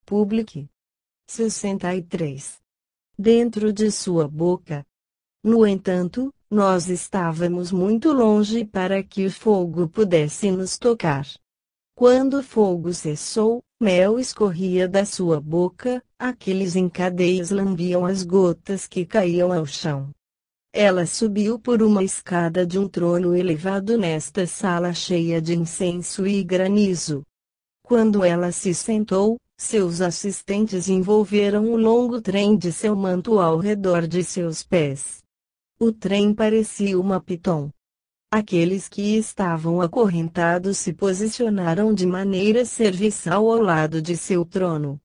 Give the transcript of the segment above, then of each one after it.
Public 63. Dentro de sua boca. No entanto, nós estávamos muito longe para que o fogo pudesse nos tocar. Quando o fogo cessou, mel escorria da sua boca, aqueles em cadeias lambiam as gotas que caíam ao chão. Ela subiu por uma escada de um trono elevado nesta sala cheia de incenso e granizo. Quando ela se sentou, seus assistentes envolveram o longo trem de seu manto ao redor de seus pés. O trem parecia uma piton. Aqueles que estavam acorrentados se posicionaram de maneira serviçal ao lado de seu trono.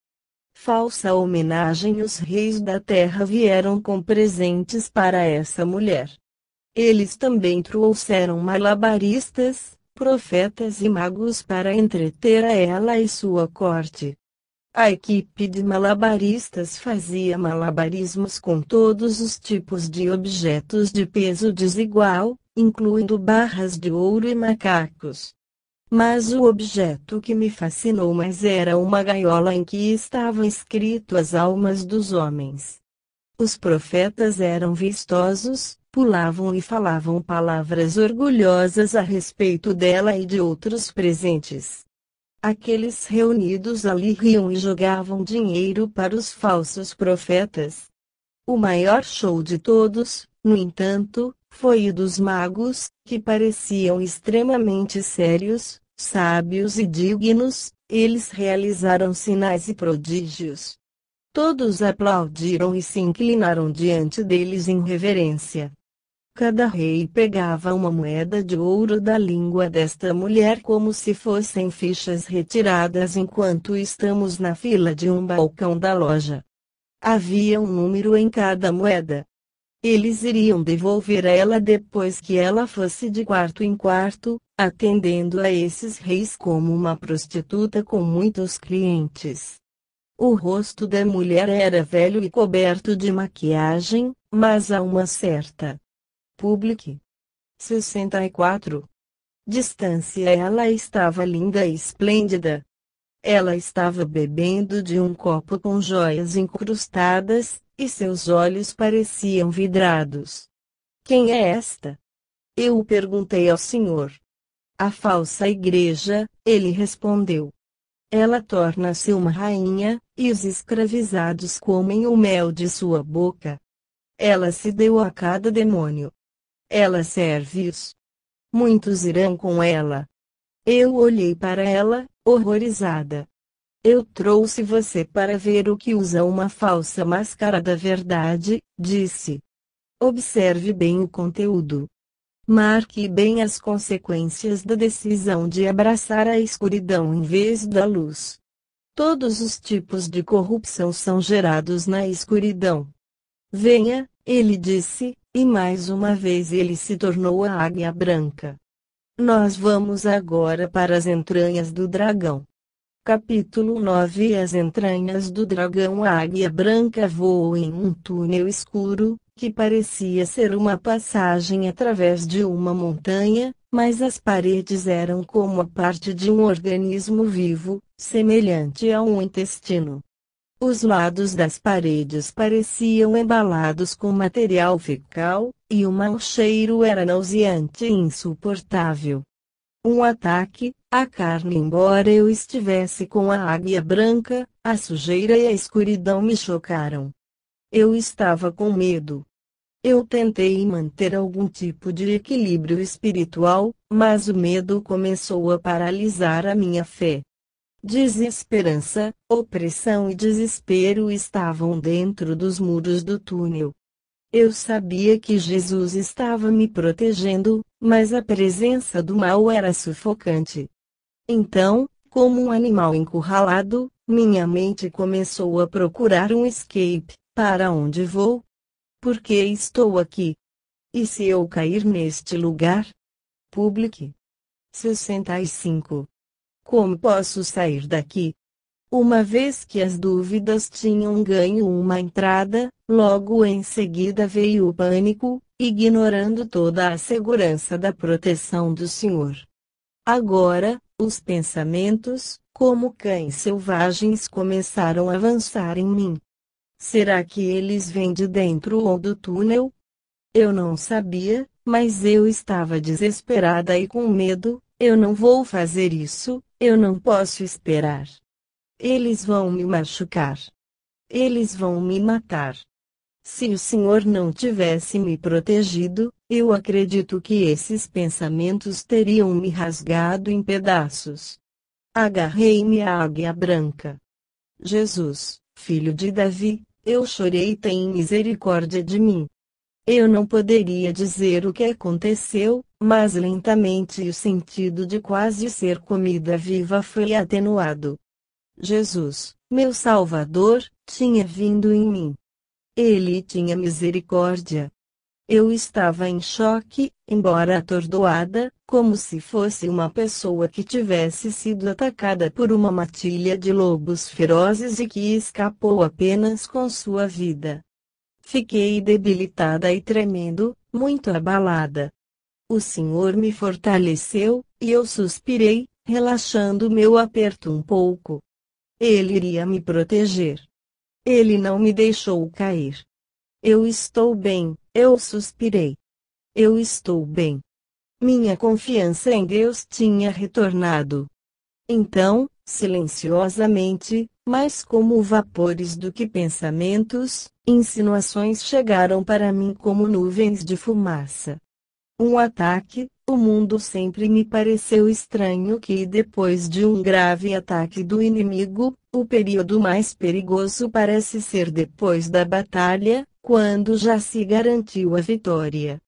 Falsa homenagem. Os reis da terra vieram com presentes para essa mulher. Eles também trouxeram malabaristas, profetas e magos para entreter a ela e sua corte. A equipe de malabaristas fazia malabarismos com todos os tipos de objetos de peso desigual, incluindo barras de ouro e macacos. Mas o objeto que me fascinou mais era uma gaiola em que estavam escritas as almas dos homens. Os profetas eram vistosos, pulavam e falavam palavras orgulhosas a respeito dela e de outros presentes. Aqueles reunidos ali riam e jogavam dinheiro para os falsos profetas. O maior show de todos, no entanto, foi o dos magos, que pareciam extremamente sérios, sábios e dignos. Eles realizaram sinais e prodígios. Todos aplaudiram e se inclinaram diante deles em reverência. Cada rei pegava uma moeda de ouro da língua desta mulher como se fossem fichas retiradas enquanto estamos na fila de um balcão da loja. Havia um número em cada moeda. Eles iriam devolver a ela depois que ela fosse de quarto em quarto, atendendo a esses reis como uma prostituta com muitos clientes. O rosto da mulher era velho e coberto de maquiagem, mas a uma certa Public 64. Distância. Ela estava linda e esplêndida. Ela estava bebendo de um copo com joias incrustadas, e seus olhos pareciam vidrados. Quem é esta? Eu perguntei ao senhor. A falsa igreja, ele respondeu. Ela torna-se uma rainha, e os escravizados comem o mel de sua boca. Ela se deu a cada demônio. Ela serve-os. Muitos irão com ela. Eu olhei para ela, horrorizada. Eu trouxe você para ver o que usa uma falsa máscara da verdade, disse. Observe bem o conteúdo. Marque bem as consequências da decisão de abraçar a escuridão em vez da luz. Todos os tipos de corrupção são gerados na escuridão. Venha, ele disse, e mais uma vez ele se tornou a águia branca. Nós vamos agora para as entranhas do dragão. Capítulo 9. As entranhas do dragão. A águia branca voou em um túnel escuro, que parecia ser uma passagem através de uma montanha, mas as paredes eram como a parte de um organismo vivo, semelhante a um intestino. Os lados das paredes pareciam embalados com material fecal, e o mau cheiro era nauseante e insuportável. Um ataque, a carne. Embora eu estivesse com a águia branca, a sujeira e a escuridão me chocaram. Eu estava com medo. Eu tentei manter algum tipo de equilíbrio espiritual, mas o medo começou a paralisar a minha fé. Desesperança, opressão e desespero estavam dentro dos muros do túnel. Eu sabia que Jesus estava me protegendo, mas a presença do mal era sufocante. Então, como um animal encurralado, minha mente começou a procurar um escape. Para onde vou? Por que estou aqui? E se eu cair neste lugar? Public 65. Como posso sair daqui? Uma vez que as dúvidas tinham ganho uma entrada, logo em seguida veio o pânico, ignorando toda a segurança da proteção do Senhor. Agora, os pensamentos, como cães selvagens, começaram a avançar em mim. Será que eles vêm de dentro ou do túnel? Eu não sabia, mas eu estava desesperada e com medo. Eu não vou fazer isso, eu não posso esperar. Eles vão me machucar. Eles vão me matar. Se o Senhor não tivesse me protegido, eu acredito que esses pensamentos teriam me rasgado em pedaços. Agarrei-me à águia branca. Jesus, filho de Davi, eu chorei, tem misericórdia de mim. Eu não poderia dizer o que aconteceu, mas lentamente o sentido de quase ser comida viva foi atenuado. Jesus, meu Salvador, tinha vindo em mim. Ele tinha misericórdia. Eu estava em choque, embora atordoada, como se fosse uma pessoa que tivesse sido atacada por uma matilha de lobos ferozes e que escapou apenas com sua vida. Fiquei debilitada e tremendo, muito abalada. O Senhor me fortaleceu, e eu suspirei, relaxando meu aperto um pouco. Ele iria me proteger. Ele não me deixou cair. Eu estou bem, eu suspirei. Eu estou bem. Minha confiança em Deus tinha retornado. Então, silenciosamente, mais como vapores do que pensamentos, insinuações chegaram para mim como nuvens de fumaça. Um ataque. O mundo sempre me pareceu estranho que depois de um grave ataque do inimigo, o período mais perigoso parece ser depois da batalha, quando já se garantiu a vitória.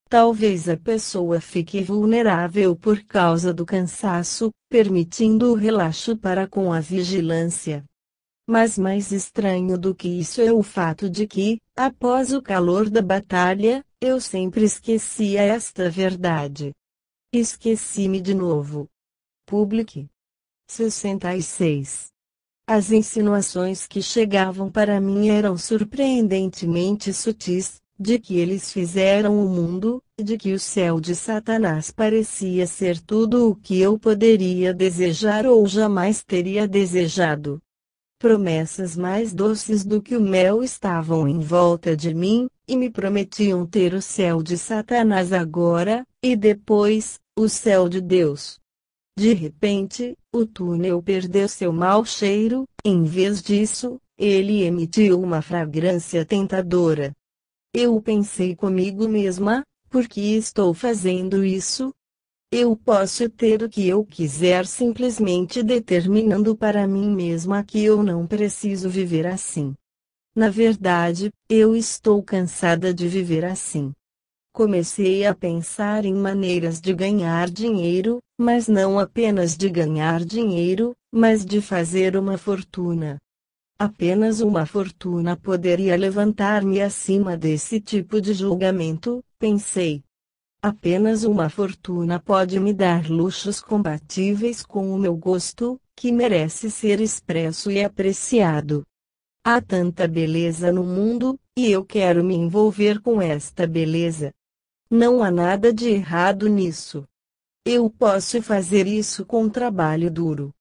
Talvez a pessoa fique vulnerável por causa do cansaço, permitindo o relaxo para com a vigilância. Mas mais estranho do que isso é o fato de que, após o calor da batalha, eu sempre esquecia esta verdade. Esqueci-me de novo. Publique. 66. As insinuações que chegavam para mim eram surpreendentemente sutis, de que eles fizeram o mundo, de que o céu de Satanás parecia ser tudo o que eu poderia desejar ou jamais teria desejado. Promessas mais doces do que o mel estavam em volta de mim, e me prometiam ter o céu de Satanás agora, e depois, o céu de Deus. De repente, o túnel perdeu seu mau cheiro, em vez disso, ele emitiu uma fragrância tentadora. Eu pensei comigo mesma, por que estou fazendo isso? Eu posso ter o que eu quiser simplesmente determinando para mim mesma que eu não preciso viver assim. Na verdade, eu estou cansada de viver assim. Comecei a pensar em maneiras de ganhar dinheiro, mas não apenas de ganhar dinheiro, mas de fazer uma fortuna. Apenas uma fortuna poderia levantar-me acima desse tipo de julgamento, pensei. Apenas uma fortuna pode me dar luxos compatíveis com o meu gosto, que merece ser expresso e apreciado. Há tanta beleza no mundo, e eu quero me envolver com esta beleza. Não há nada de errado nisso. Eu posso fazer isso com trabalho duro.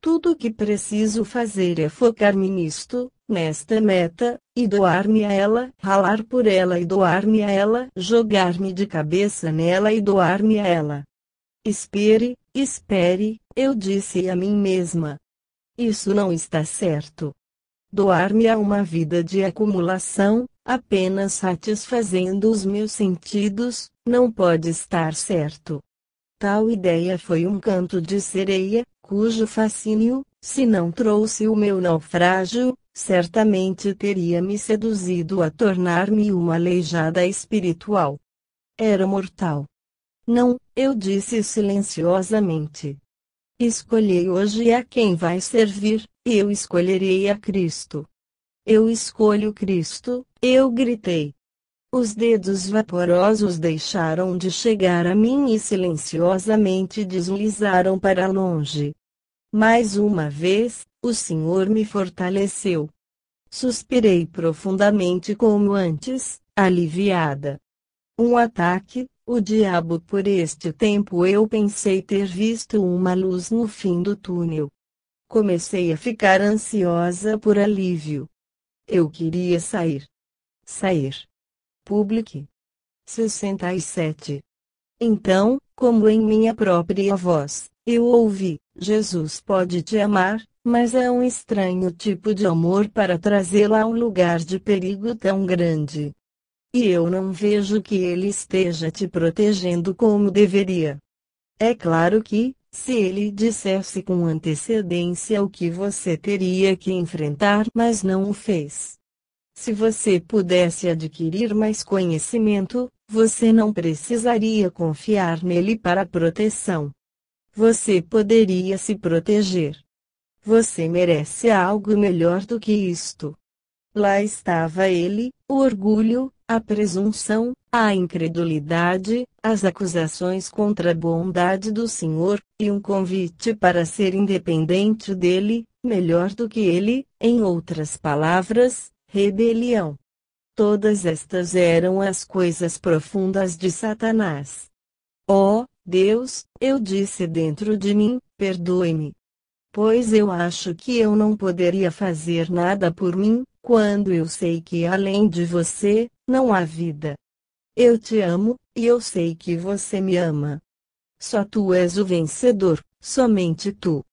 Tudo o que preciso fazer é focar-me nisto, nesta meta, e doar-me a ela, ralar por ela e doar-me a ela, jogar-me de cabeça nela e doar-me a ela. Espere, espere, eu disse a mim mesma. Isso não está certo. Doar-me a uma vida de acumulação, apenas satisfazendo os meus sentidos, não pode estar certo. Tal ideia foi um canto de sereia, cujo fascínio, se não trouxe o meu naufrágio, certamente teria me seduzido a tornar-me uma aleijada espiritual. Era mortal. Não, eu disse silenciosamente. Escolhei hoje a quem vai servir, eu escolherei a Cristo. Eu escolho Cristo, eu gritei. Os dedos vaporosos deixaram de chegar a mim e silenciosamente deslizaram para longe. Mais uma vez, o Senhor me fortaleceu. Suspirei profundamente como antes, aliviada. Um ataque, o diabo. Por este tempo eu pensei ter visto uma luz no fim do túnel. Comecei a ficar ansiosa por alívio. Eu queria sair. Sair. Public. 67. Então, como em minha própria voz, eu ouvi: Jesus pode te amar, mas é um estranho tipo de amor para trazê-la a um lugar de perigo tão grande. E eu não vejo que ele esteja te protegendo como deveria. É claro que, se ele dissesse com antecedência o que você teria que enfrentar, mas não o fez. Se você pudesse adquirir mais conhecimento, você não precisaria confiar nele para proteção. Você poderia se proteger. Você merece algo melhor do que isto. Lá estava ele, o orgulho, a presunção, a incredulidade, as acusações contra a bondade do Senhor, e um convite para ser independente dele, melhor do que ele, em outras palavras, rebelião. Todas estas eram as coisas profundas de Satanás. Oh, Deus, eu disse dentro de mim, perdoe-me. Pois eu acho que eu não poderia fazer nada por mim, quando eu sei que além de você, não há vida. Eu te amo, e eu sei que você me ama. Só tu és o vencedor, somente tu.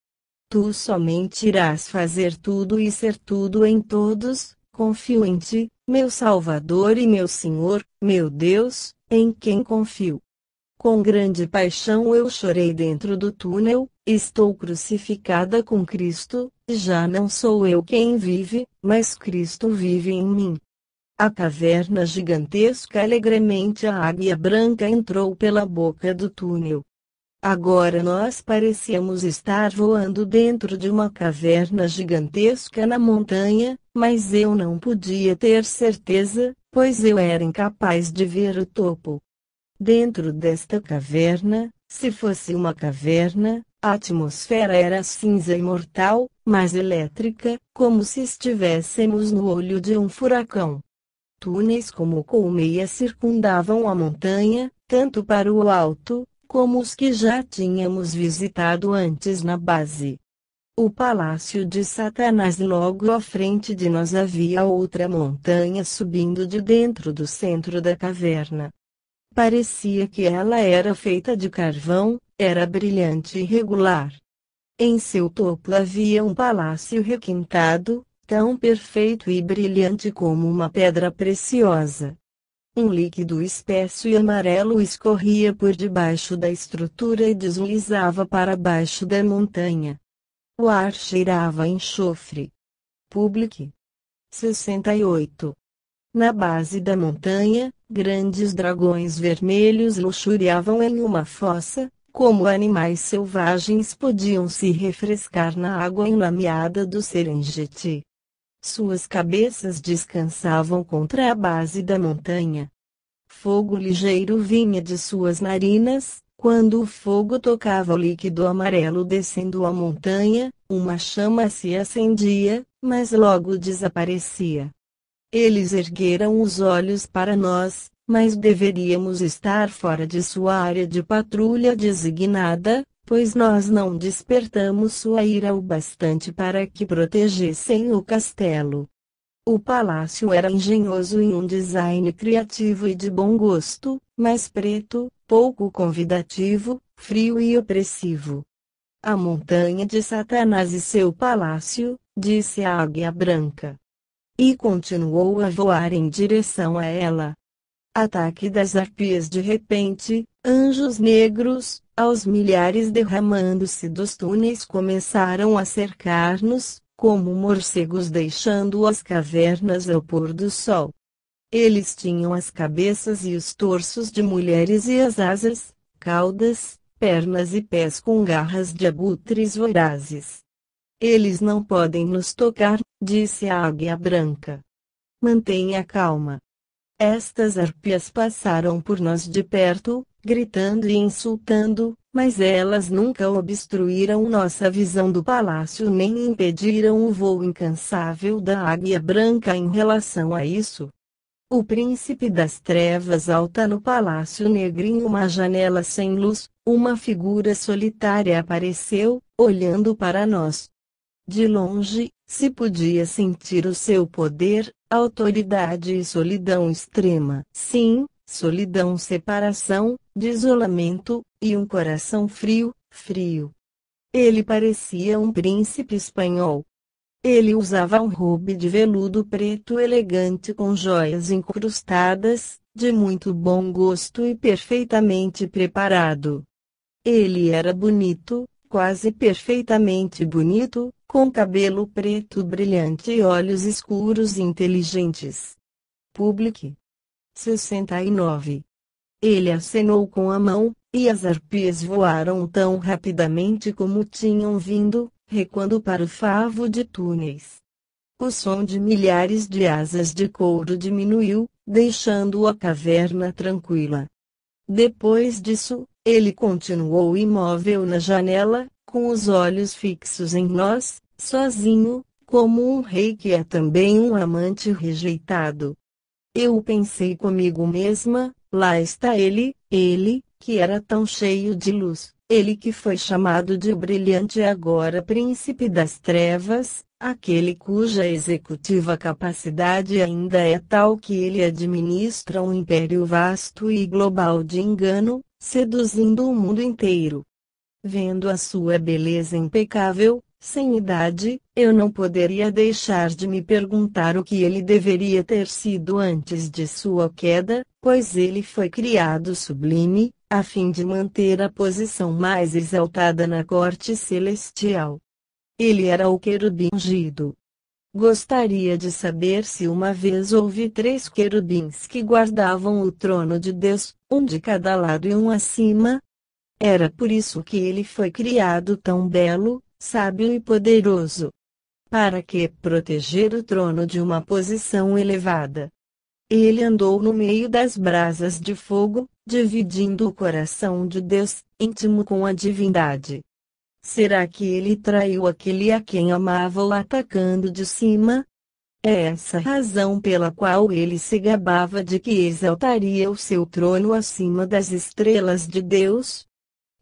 Tu somente irás fazer tudo e ser tudo em todos. Confio em ti, meu Salvador e meu Senhor, meu Deus, em quem confio. Com grande paixão eu chorei dentro do túnel. Estou crucificada com Cristo, já não sou eu quem vive, mas Cristo vive em mim. A caverna gigantesca. Alegremente a águia branca entrou pela boca do túnel. Agora nós parecíamos estar voando dentro de uma caverna gigantesca na montanha, mas eu não podia ter certeza, pois eu era incapaz de ver o topo. Dentro desta caverna, se fosse uma caverna, a atmosfera era cinza e mortal, mas elétrica, como se estivéssemos no olho de um furacão. Túneis como colmeia circundavam a montanha, tanto para o alto, como os que já tínhamos visitado antes na base. O palácio de Satanás. Logo à frente de nós havia outra montanha subindo de dentro do centro da caverna. Parecia que ela era feita de carvão, era brilhante e regular. Em seu topo havia um palácio requintado, tão perfeito e brilhante como uma pedra preciosa. Um líquido espesso e amarelo escorria por debaixo da estrutura e deslizava para baixo da montanha. O ar cheirava a enxofre. Public. 68. Na base da montanha, grandes dragões vermelhos luxuriavam em uma fossa, como animais selvagens podiam se refrescar na água enlameada do Serengeti. Suas cabeças descansavam contra a base da montanha. Fogo ligeiro vinha de suas narinas. Quando o fogo tocava o líquido amarelo descendo a montanha, uma chama se acendia, mas logo desaparecia. Eles ergueram os olhos para nós, mas deveríamos estar fora de sua área de patrulha designada, pois nós não despertamos sua ira o bastante para que protegessem o castelo. O palácio era engenhoso em um design criativo e de bom gosto, mas preto, pouco convidativo, frio e opressivo. A montanha de Satanás e seu palácio, disse a águia branca. E continuou a voar em direção a ela. Ataque das arpias. De repente, anjos negros, aos milhares derramando-se dos túneis, começaram a cercar-nos, como morcegos deixando as cavernas ao pôr do sol. Eles tinham as cabeças e os torsos de mulheres e as asas, caudas, pernas e pés com garras de abutres vorazes. Eles não podem nos tocar, disse a águia branca. Mantenha calma. Estas arpias passaram por nós de perto, gritando e insultando, mas elas nunca obstruíram nossa visão do palácio nem impediram o voo incansável da águia branca. Em relação a isso, O príncipe das trevas alta no palácio negro em uma janela sem luz, uma figura solitária apareceu, olhando para nós. De longe, se podia sentir o seu poder, autoridade e solidão extrema. Sim, solidão, separação, isolamento, e um coração frio, frio. Ele parecia um príncipe espanhol. Ele usava um robe de veludo preto elegante com joias incrustadas, de muito bom gosto e perfeitamente preparado. Ele era bonito, quase perfeitamente bonito, com cabelo preto brilhante e olhos escuros e inteligentes. Public 69. Ele acenou com a mão, e as arpias voaram tão rapidamente como tinham vindo, recuando para o favo de túneis. O som de milhares de asas de couro diminuiu, deixando a caverna tranquila. Depois disso, ele continuou imóvel na janela, com os olhos fixos em nós, sozinho, como um rei que é também um amante rejeitado. Eu pensei comigo mesma, lá está ele, que era tão cheio de luz, ele que foi chamado de brilhante e agora príncipe das trevas, aquele cuja executiva capacidade ainda é tal que ele administra um império vasto e global de engano, seduzindo o mundo inteiro. Vendo a sua beleza impecável, sem idade, eu não poderia deixar de me perguntar o que ele deveria ter sido antes de sua queda, pois ele foi criado sublime, a fim de manter a posição mais exaltada na corte celestial. Ele era o querubim ungido. Gostaria de saber se uma vez houve 3 querubins que guardavam o trono de Deus, um de cada lado e um acima. Era por isso que ele foi criado tão belo, sábio e poderoso. Para que proteger o trono de uma posição elevada. Ele andou no meio das brasas de fogo, dividindo o coração de Deus, íntimo com a divindade. Será que ele traiu aquele a quem amava o atacando de cima? É essa a razão pela qual ele se gabava de que exaltaria o seu trono acima das estrelas de Deus?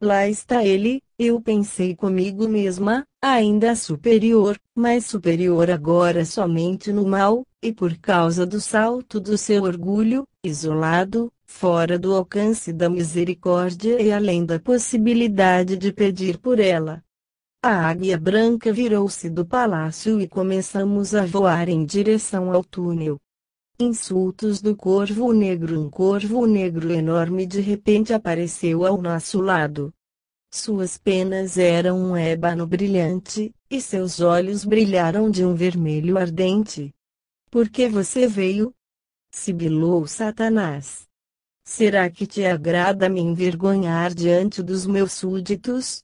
Lá está ele, eu pensei comigo mesma, ainda superior, mas superior agora somente no mal, e por causa do salto do seu orgulho, isolado, fora do alcance da misericórdia e além da possibilidade de pedir por ela. A águia branca virou-se do palácio e começamos a voar em direção ao túnel. Insultos do corvo negro. Um corvo negro enorme de repente apareceu ao nosso lado. Suas penas eram um ébano brilhante, e seus olhos brilharam de um vermelho ardente. Por que você veio? Sibilou Satanás. Será que te agrada me envergonhar diante dos meus súditos?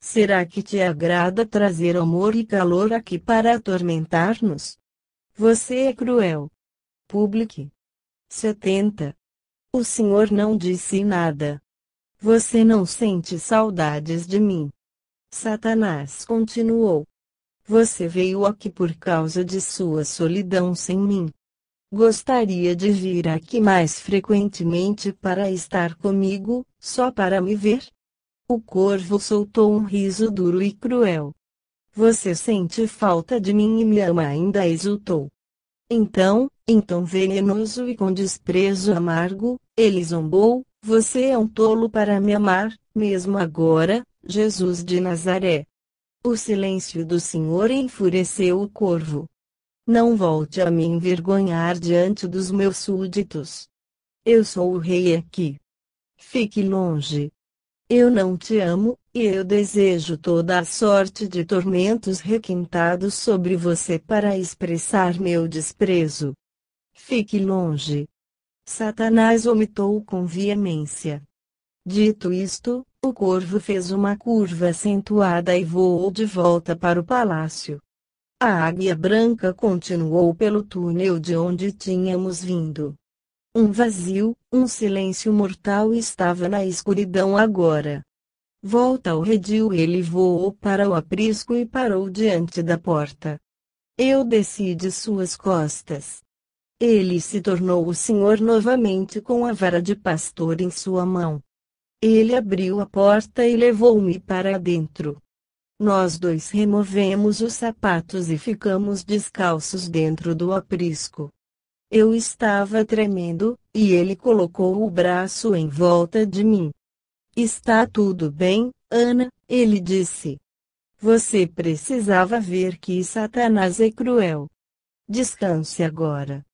Será que te agrada trazer amor e calor aqui para atormentar-nos? Você é cruel. Public 70. O Senhor não disse nada. Você não sente saudades de mim? Satanás continuou. Você veio aqui por causa de sua solidão sem mim. Gostaria de vir aqui mais frequentemente para estar comigo, só para me ver? O corvo soltou um riso duro e cruel. Você sente falta de mim e me ama ainda, exultou. Então venenoso e com desprezo amargo, ele zombou, você é um tolo para me amar, mesmo agora, Jesus de Nazaré. O silêncio do Senhor enfureceu o corvo. Não volte a me envergonhar diante dos meus súditos. Eu sou o rei aqui. Fique longe. Eu não te amo, e eu desejo toda a sorte de tormentos requintados sobre você para expressar meu desprezo. Fique longe. Satanás vomitou com veemência. Dito isto, o corvo fez uma curva acentuada e voou de volta para o palácio. A águia branca continuou pelo túnel de onde tínhamos vindo. Um vazio, um silêncio mortal estava na escuridão agora. Volta ao redil, ele voou para o aprisco e parou diante da porta. Eu desci de suas costas. Ele se tornou o Senhor novamente com a vara de pastor em sua mão. Ele abriu a porta e levou-me para dentro. Nós dois removemos os sapatos e ficamos descalços dentro do aprisco. Eu estava tremendo, e ele colocou o braço em volta de mim. Está tudo bem, Ana, ele disse. Você precisava ver que Satanás é cruel. Descanse agora.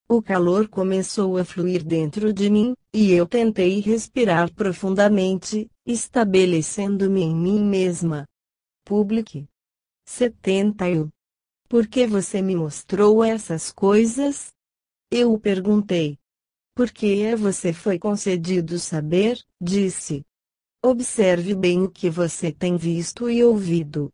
O calor começou a fluir dentro de mim, e eu tentei respirar profundamente, estabelecendo-me em mim mesma. Publique. 71. Por que você me mostrou essas coisas? Eu perguntei. Porque você foi concedido saber, disse. Observe bem o que você tem visto e ouvido.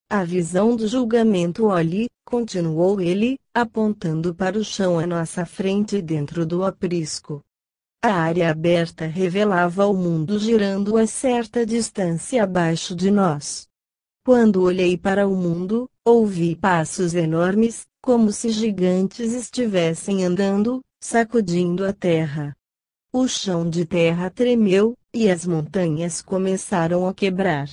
A visão do julgamento, olhe, continuou ele, apontando para o chão à nossa frente dentro do aprisco. A área aberta revelava o mundo girando a certa distância abaixo de nós. Quando olhei para o mundo, ouvi passos enormes, como se gigantes estivessem andando, sacudindo a terra. O chão de terra tremeu, e as montanhas começaram a quebrar.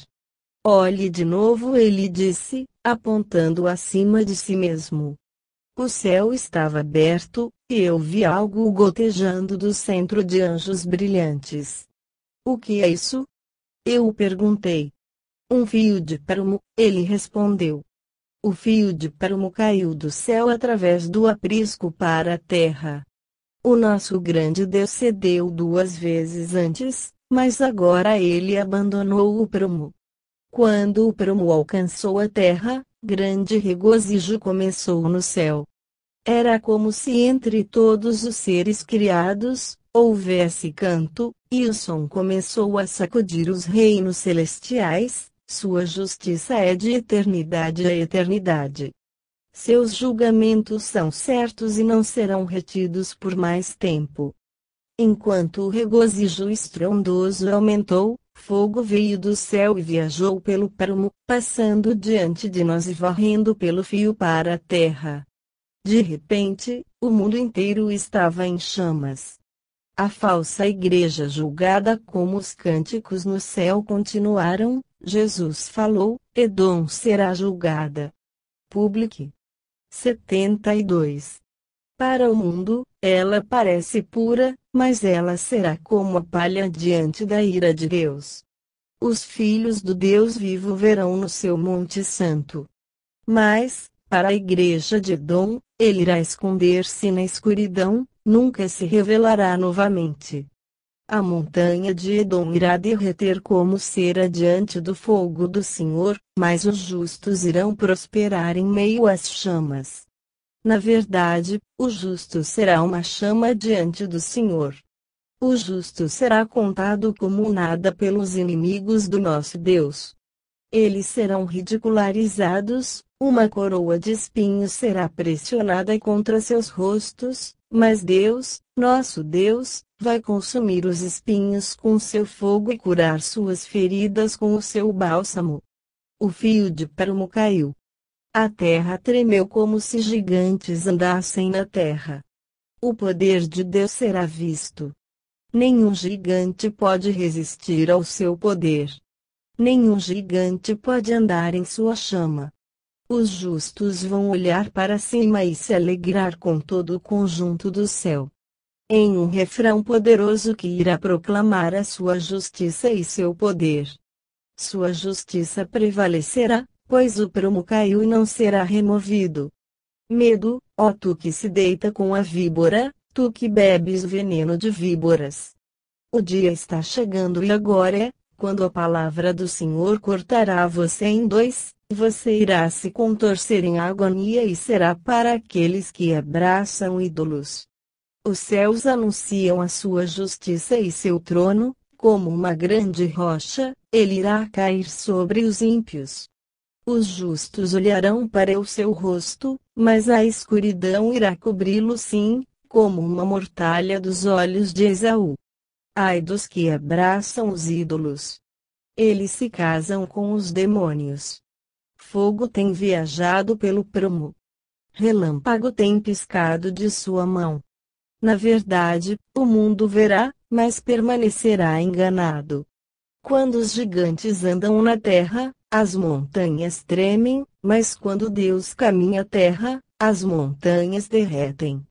Olhe de novo, ele disse, apontando acima de si mesmo. O céu estava aberto, e eu vi algo gotejando do centro de anjos brilhantes. O que é isso? Eu perguntei. Um fio de prumo, ele respondeu. O fio de prumo caiu do céu através do aprisco para a terra. O nosso grande Deus cedeu 2 vezes antes, mas agora ele abandonou o prumo. Quando o prumo alcançou a terra, grande regozijo começou no céu. Era como se entre todos os seres criados, houvesse canto, e o som começou a sacudir os reinos celestiais. Sua justiça é de eternidade a eternidade. Seus julgamentos são certos e não serão retidos por mais tempo. Enquanto o regozijo estrondoso aumentou, fogo veio do céu e viajou pelo prumo, passando diante de nós e varrendo pelo fio para a terra. De repente, o mundo inteiro estava em chamas. A falsa igreja julgada como os cânticos no céu continuaram. Jesus falou, Edom será julgada. Publique. 72. Para o mundo, ela parece pura, mas ela será como a palha diante da ira de Deus. Os filhos do Deus vivo verão no seu Monte Santo. Mas, para a igreja de Edom, ele irá esconder-se na escuridão, nunca se revelará novamente. A montanha de Edom irá derreter como cera diante do fogo do Senhor, mas os justos irão prosperar em meio às chamas. Na verdade, o justo será uma chama diante do Senhor. O justo será contado como nada pelos inimigos do nosso Deus. Eles serão ridicularizados, uma coroa de espinhos será pressionada contra seus rostos, mas Deus, nosso Deus, vai consumir os espinhos com seu fogo e curar suas feridas com o seu bálsamo. O fio de prumo caiu. A terra tremeu como se gigantes andassem na terra. O poder de Deus será visto. Nenhum gigante pode resistir ao seu poder. Nenhum gigante pode andar em sua chama. Os justos vão olhar para cima e se alegrar com todo o conjunto do céu. Em um refrão poderoso que irá proclamar a sua justiça e seu poder. Sua justiça prevalecerá, pois o prumo caiu e não será removido. Medo, ó tu que se deita com a víbora, tu que bebes veneno de víboras. O dia está chegando e agora é, quando a palavra do Senhor cortará você em 2, você irá se contorcer em agonia e será para aqueles que abraçam ídolos. Os céus anunciam a sua justiça e seu trono, como uma grande rocha, ele irá cair sobre os ímpios. Os justos olharão para o seu rosto, mas a escuridão irá cobri-lo sim, como uma mortalha dos olhos de Esaú. Ai dos que abraçam os ídolos. Eles se casam com os demônios. Fogo tem viajado pelo prumo. relâmpago tem piscado de sua mão. Na verdade, o mundo verá, mas permanecerá enganado. Quando os gigantes andam na terra, as montanhas tremem, mas quando Deus caminha a terra, as montanhas derretem.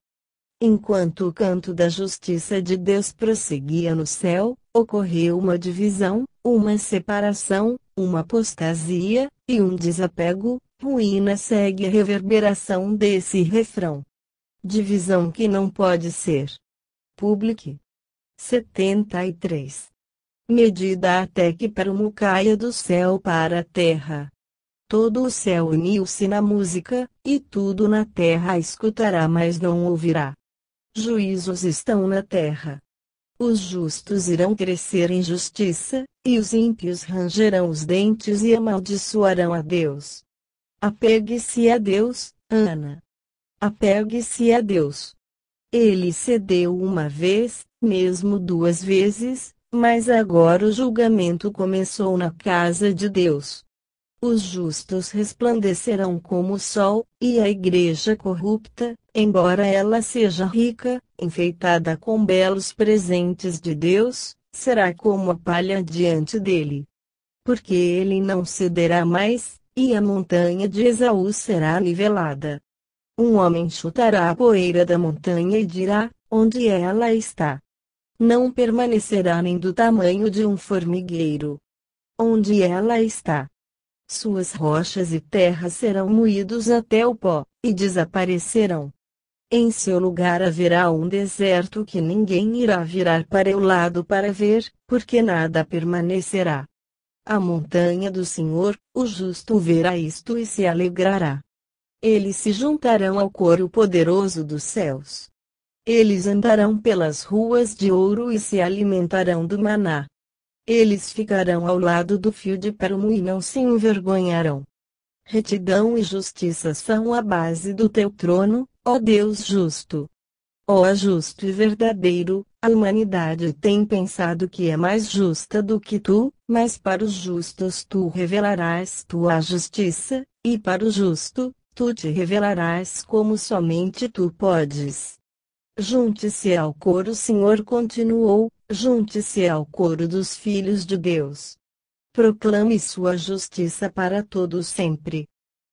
Enquanto o canto da justiça de Deus prosseguia no céu, ocorreu uma divisão, uma separação, uma apostasia, e um desapego. Ruína segue a reverberação desse refrão. Divisão que não pode ser. Publique. 73. Medida até que Péramo caia do céu para a terra. Todo o céu uniu-se na música, e tudo na terra escutará, mas não ouvirá. Juízos estão na terra. Os justos irão crescer em justiça, e os ímpios rangerão os dentes e amaldiçoarão a Deus. Apegue-se a Deus, Ana. Apegue-se a Deus. Ele cedeu uma vez, mesmo duas vezes, mas agora o julgamento começou na casa de Deus. Os justos resplandecerão como o sol, e a igreja corrupta, embora ela seja rica, enfeitada com belos presentes de Deus, será como a palha diante dele. Porque ele não cederá mais, e a montanha de Esaú será nivelada. Um homem chutará a poeira da montanha e dirá: onde ela está? Não permanecerá nem do tamanho de um formigueiro. Onde ela está? Suas rochas e terras serão moídos até o pó, e desaparecerão. Em seu lugar haverá um deserto que ninguém irá virar para o lado para ver, porque nada permanecerá. A montanha do Senhor, o justo verá isto e se alegrará. Eles se juntarão ao coro poderoso dos céus. Eles andarão pelas ruas de ouro e se alimentarão do maná. Eles ficarão ao lado do fio de Péramo e não se envergonharão. Retidão e justiça são a base do teu trono, ó Deus justo. Ó justo e verdadeiro, a humanidade tem pensado que é mais justa do que tu, mas para os justos tu revelarás tua justiça, e para o justo, tu te revelarás como somente tu podes. Junte-se ao coro, o Senhor continuou, junte-se ao coro dos filhos de Deus. Proclame sua justiça para todos sempre.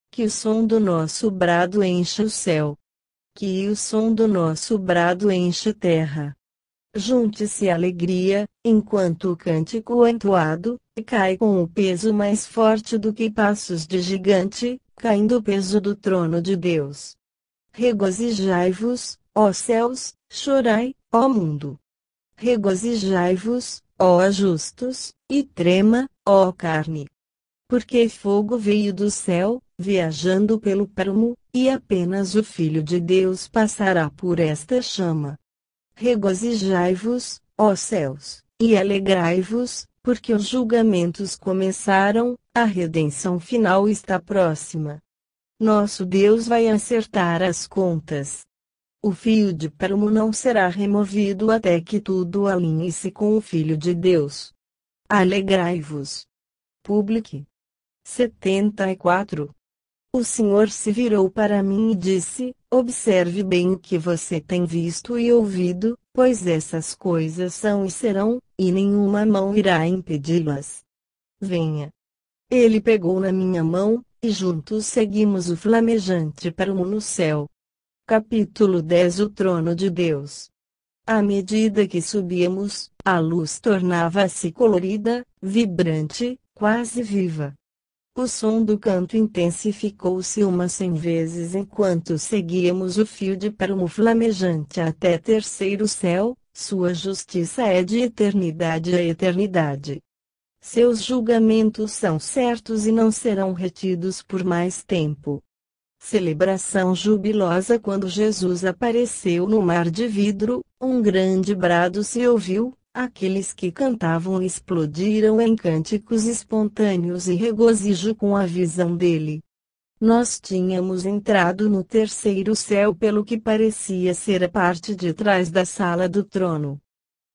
Que o som do nosso brado encha o céu. Que o som do nosso brado enche a terra. Junte-se a alegria, enquanto o cântico entoado, cai com o peso mais forte do que passos de gigante, caindo o peso do trono de Deus. Regozijai-vos, ó céus, chorai, ó mundo. Regozijai-vos, ó justos, e trema, ó carne. Porque fogo veio do céu, viajando pelo Péramo, e apenas o Filho de Deus passará por esta chama. Regozijai-vos, ó céus, e alegrai-vos, porque os julgamentos começaram, a redenção final está próxima. Nosso Deus vai acertar as contas. O fio de Péramo não será removido até que tudo alinhe-se com o Filho de Deus. Alegrai-vos. Publique. 74. O Senhor se virou para mim e disse: observe bem o que você tem visto e ouvido, pois essas coisas são e serão, e nenhuma mão irá impedi-las. Venha. Ele pegou na minha mão, e juntos seguimos o flamejante Péramo no céu. Capítulo 10. O trono de Deus. À medida que subíamos, a luz tornava-se colorida, vibrante, quase viva. O som do canto intensificou-se umas 100 vezes enquanto seguíamos o fio de Péramo flamejante até terceiro céu. Sua justiça é de eternidade a eternidade. Seus julgamentos são certos e não serão retidos por mais tempo. Celebração jubilosa. Quando Jesus apareceu no mar de vidro, um grande brado se ouviu. Aqueles que cantavam explodiram em cânticos espontâneos e regozijo com a visão dele. Nós tínhamos entrado no terceiro céu pelo que parecia ser a parte de trás da sala do trono.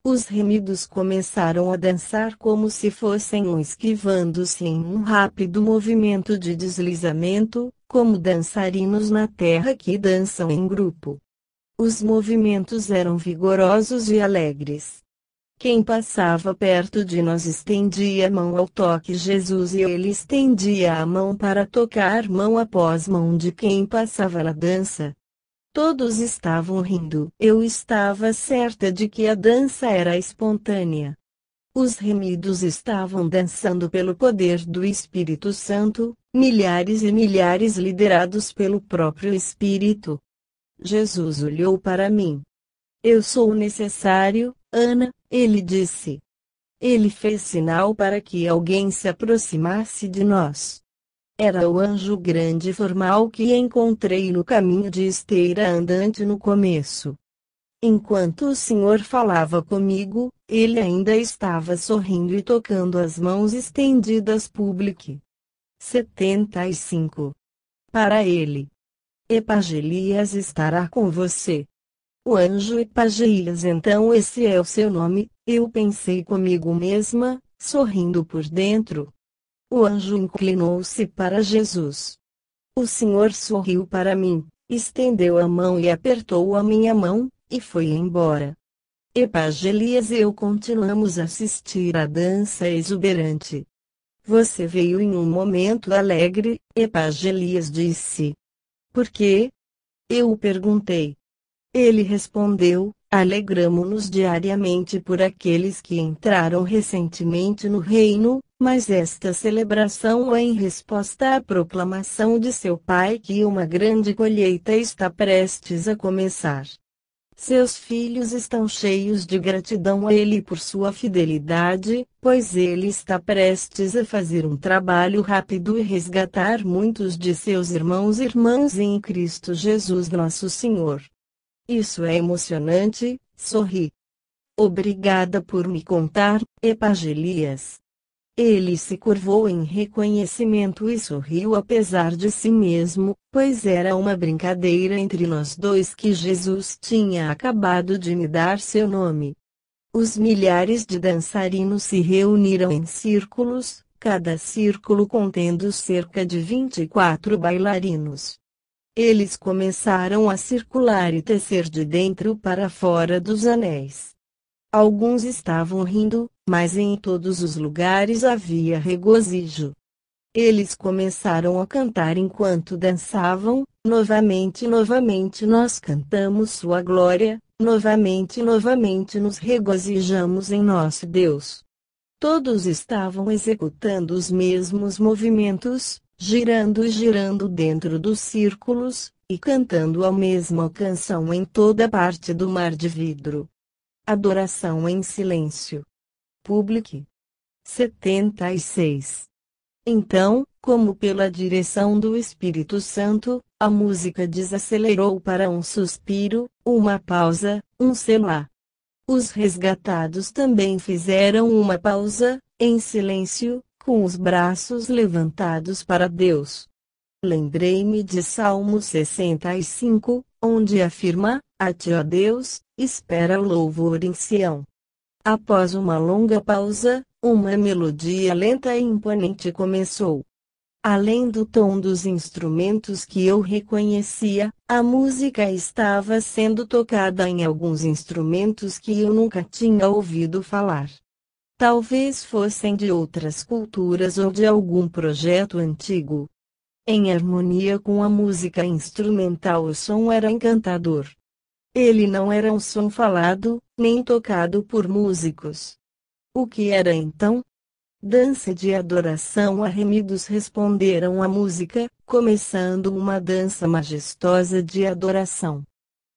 Os remidos começaram a dançar como se fossem esquivando-se em um rápido movimento de deslizamento, como dançarinos na terra que dançam em grupo. Os movimentos eram vigorosos e alegres. Quem passava perto de nós estendia a mão ao toque Jesus e ele estendia a mão para tocar mão após mão de quem passava na dança. Todos estavam rindo. Eu estava certa de que a dança era espontânea. Os remidos estavam dançando pelo poder do Espírito Santo, milhares e milhares liderados pelo próprio Espírito. Jesus olhou para mim. Eu sou necessário, Ana, ele disse. Ele fez sinal para que alguém se aproximasse de nós. Era o anjo grande e formal que encontrei no caminho de esteira andante no começo. Enquanto o Senhor falava comigo, ele ainda estava sorrindo e tocando as mãos estendidas public. 75. Para ele. Epagelias estará com você. O anjo Epagelias, então esse é o seu nome, eu pensei comigo mesma, sorrindo por dentro. O anjo inclinou-se para Jesus. O Senhor sorriu para mim, estendeu a mão e apertou a minha mão, e foi embora. Epagelias e eu continuamos a assistir à dança exuberante. Você veio em um momento alegre, Epagelias disse. Por quê? Eu o perguntei. Ele respondeu, alegramo-nos diariamente por aqueles que entraram recentemente no reino, mas esta celebração é em resposta à proclamação de seu pai que uma grande colheita está prestes a começar. Seus filhos estão cheios de gratidão a ele por sua fidelidade, pois ele está prestes a fazer um trabalho rápido e resgatar muitos de seus irmãos e irmãs em Cristo Jesus nosso Senhor. Isso é emocionante, sorri. Obrigada por me contar, Epagelias. Ele se curvou em reconhecimento e sorriu apesar de si mesmo, pois era uma brincadeira entre nós dois que Jesus tinha acabado de me dar seu nome. Os milhares de dançarinos se reuniram em círculos, cada círculo contendo cerca de 24 bailarinos. Eles começaram a circular e tecer de dentro para fora dos anéis. Alguns estavam rindo, mas em todos os lugares havia regozijo. Eles começaram a cantar enquanto dançavam, novamente nós cantamos sua glória, novamente nos regozijamos em nosso Deus. Todos estavam executando os mesmos movimentos, girando e girando dentro dos círculos, e cantando a mesma canção em toda parte do mar de vidro. Adoração em silêncio. Public. 76. Então, como pela direção do Espírito Santo, a música desacelerou para um suspiro, uma pausa, um selá. Os resgatados também fizeram uma pausa, em silêncio, com os braços levantados para Deus. Lembrei-me de Salmo 65, onde afirma: a ti, ó Deus, espera o louvor em Sião. Após uma longa pausa, uma melodia lenta e imponente começou. Além do tom dos instrumentos que eu reconhecia, a música estava sendo tocada em alguns instrumentos que eu nunca tinha ouvido falar. Talvez fossem de outras culturas ou de algum projeto antigo. Em harmonia com a música instrumental, o som era encantador. Ele não era um som falado, nem tocado por músicos. O que era então? Dança de adoração. Remidos responderam à música, começando uma dança majestosa de adoração.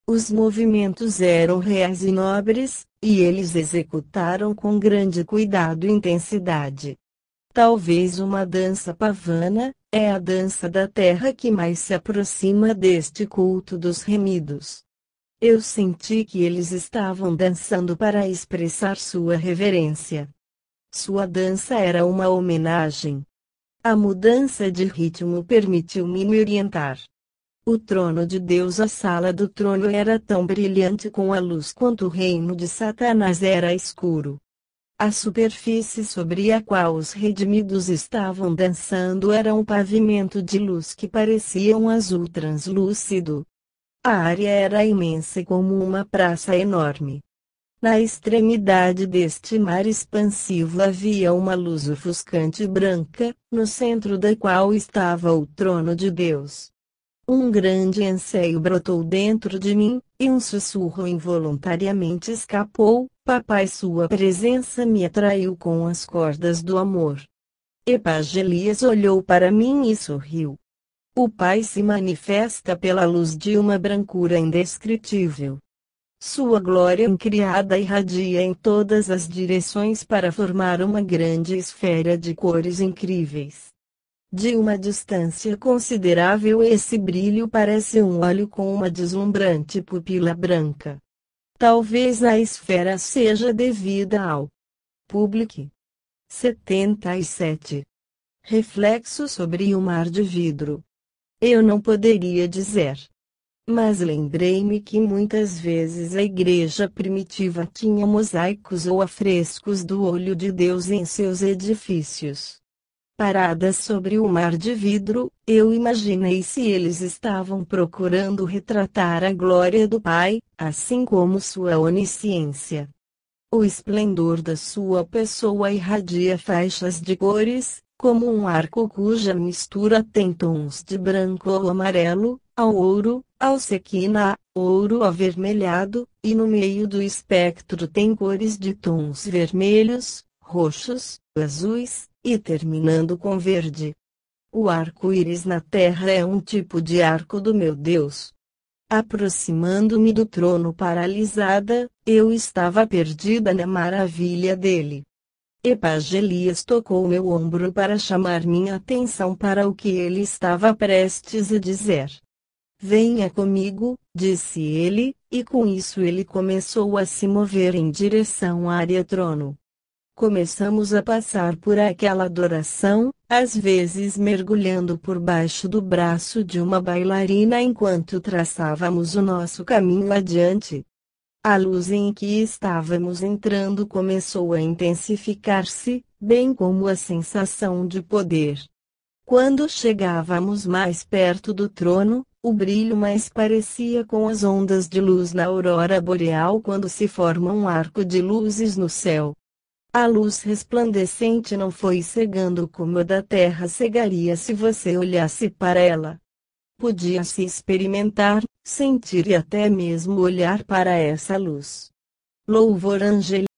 Os movimentos eram reais e nobres, e eles executaram com grande cuidado e intensidade. Talvez uma dança pavana, é a dança da terra que mais se aproxima deste culto dos remidos. Eu senti que eles estavam dançando para expressar sua reverência. Sua dança era uma homenagem. A mudança de ritmo permitiu-me me orientar. O trono de Deus, a sala do trono era tão brilhante com a luz quanto o reino de Satanás era escuro. A superfície sobre a qual os redimidos estavam dançando era um pavimento de luz que parecia um azul translúcido. A área era imensa como uma praça enorme. Na extremidade deste mar expansivo havia uma luz ofuscante branca, no centro da qual estava o trono de Deus. Um grande anseio brotou dentro de mim, e um sussurro involuntariamente escapou: Papai, sua presença me atraiu com as cordas do amor. Epagelias olhou para mim e sorriu. O Pai se manifesta pela luz de uma brancura indescritível. Sua glória incriada irradia em todas as direções para formar uma grande esfera de cores incríveis. De uma distância considerável esse brilho parece um olho com uma deslumbrante pupila branca. Talvez a esfera seja devida ao Public. 77. Reflexo sobre o mar de vidro. Eu não poderia dizer. Mas lembrei-me que muitas vezes a igreja primitiva tinha mosaicos ou afrescos do olho de Deus em seus edifícios. Parada sobre o mar de vidro, eu imaginei se eles estavam procurando retratar a glória do Pai, assim como sua onisciência. O esplendor da sua pessoa irradia faixas de cores, como um arco cuja mistura tem tons de branco ou amarelo, ao ouro, ao sequina, ouro avermelhado, e no meio do espectro tem cores de tons vermelhos, roxos, azuis, e terminando com verde. O arco-íris na terra é um tipo de arco do meu Deus. Aproximando-me do trono paralisada, eu estava perdida na maravilha dele. Epagelias tocou meu ombro para chamar minha atenção para o que ele estava prestes a dizer. Venha comigo, disse ele, e com isso ele começou a se mover em direção à área trono. Começamos a passar por aquela adoração, às vezes mergulhando por baixo do braço de uma bailarina enquanto traçávamos o nosso caminho adiante. A luz em que estávamos entrando começou a intensificar-se, bem como a sensação de poder. Quando chegávamos mais perto do trono, o brilho mais parecia com as ondas de luz na aurora boreal quando se forma um arco de luzes no céu. A luz resplandecente não foi cegando como a da terra cegaria se você olhasse para ela. Podia-se experimentar, sentir e até mesmo olhar para essa luz. Louvor angelical.